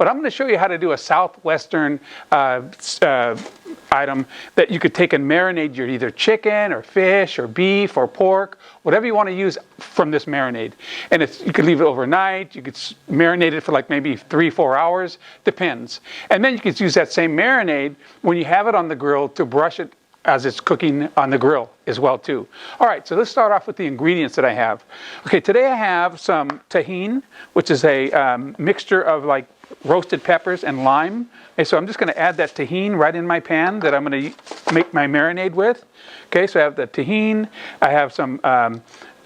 But I'm going to show you how to do a Southwestern item that you could take and marinate your either chicken or fish or beef or pork, whatever you want to use from this marinade. And you could leave it overnight. You could marinate it for like maybe 3-4 hours, depends. And then you could use that same marinade when you have it on the grill to brush it as it's cooking on the grill as well too. All right, so let's start off with the ingredients that I have. Okay, today I have some tahini, which is a mixture of like roasted peppers and lime. Okay, so I'm just going to add that tahini right in my pan that I'm going to make my marinade with. Okay, so I have the tahini. I have some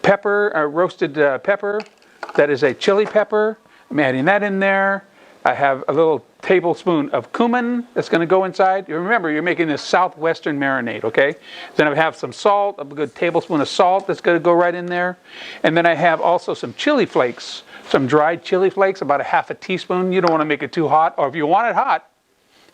pepper, roasted pepper. That is a chili pepper. I'm adding that in there. I have a little tablespoon of cumin that's going to go inside. You remember, you're making this Southwestern marinade, okay? Then I have some salt, a good tablespoon of salt that's going to go right in there. And then I have also some chili flakes, some dried chili flakes, about a half a teaspoon. You don't want to make it too hot, or if you want it hot,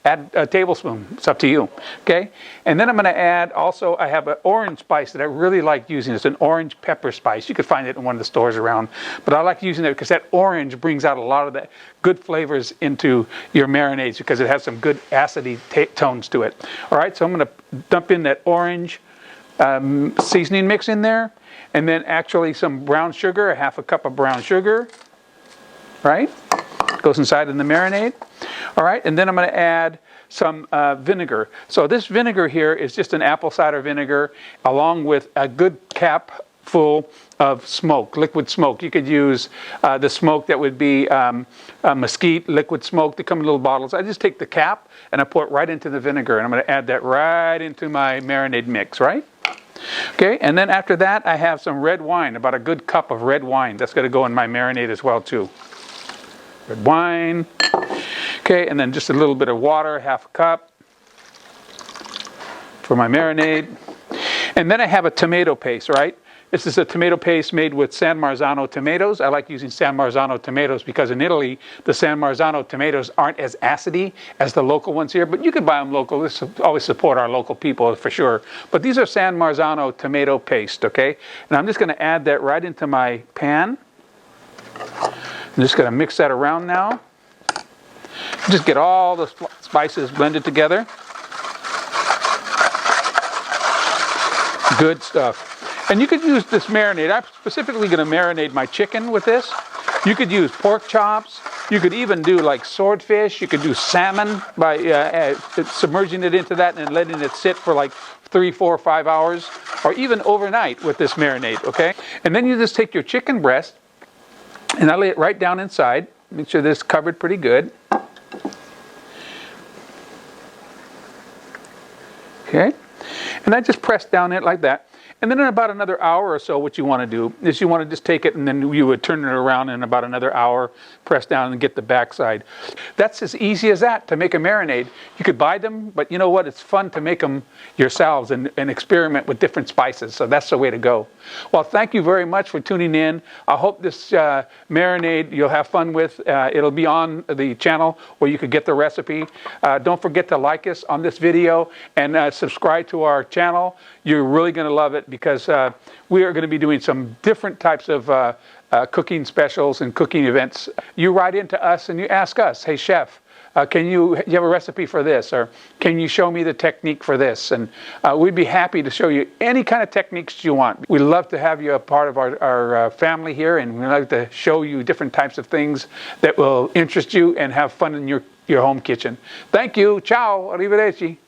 add a tablespoon. It's up to you, okay? And then I'm going to add also, I have an orange spice that I really like using. It's an orange pepper spice. You could find it in one of the stores around. But I like using it because that orange brings out a lot of the good flavors into your marinades because it has some good acidy tones to it. All right, so I'm going to dump in that orange seasoning mix in there. And then actually some brown sugar, a half a cup of brown sugar, right? Goes inside in the marinade. All right, and then I'm going to add some vinegar. So this vinegar here is just an apple cider vinegar along with a good cap full of smoke, liquid smoke. You could use the smoke that would be mesquite, liquid smoke. They come in little bottles. I just take the cap and I pour it right into the vinegar, and I'm going to add that right into my marinade mix, right? Okay, and then after that I have some red wine, about a good cup of red wine. That's going to go in my marinade as well too. Red wine. Okay, and then just a little bit of water, half a cup for my marinade. And then I have a tomato paste, right? This is a tomato paste made with San Marzano tomatoes. I like using San Marzano tomatoes because in Italy, the San Marzano tomatoes aren't as acidy as the local ones here, but you can buy them local. Let's always support our local people for sure. But these are San Marzano tomato paste, okay? And I'm just going to add that right into my pan. I'm just going to mix that around now. Just get all the spices blended together. Good stuff. And you could use this marinade. I'm specifically going to marinate my chicken with this. You could use pork chops. You could even do like swordfish. You could do salmon by submerging it into that and letting it sit for like 3, 4, 5 hours, or even overnight with this marinade, okay? And then you just take your chicken breast and I lay it right down inside. Make sure this is covered pretty good. Okay, and I just press down it like that. And then in about another hour or so, what you want to do is you want to just take it and then you would turn it around in about another hour, press down and get the backside. That's as easy as that to make a marinade. You could buy them, but you know what? It's fun to make them yourselves and experiment with different spices. So that's the way to go. Well, thank you very much for tuning in. I hope this marinade you'll have fun with. It'll be on the channel where you could get the recipe. Don't forget to like us on this video and subscribe to our channel. You're really going to love it because we are going to be doing some different types of cooking specials and cooking events. You write into us and you ask us, hey chef, you have a recipe for this, or can you show me the technique for this? And we'd be happy to show you any kind of techniques you want. We love to have you a part of our family here, and we like to show you different types of things that will interest you and have fun in your home kitchen. Thank you. Ciao. Arrivederci.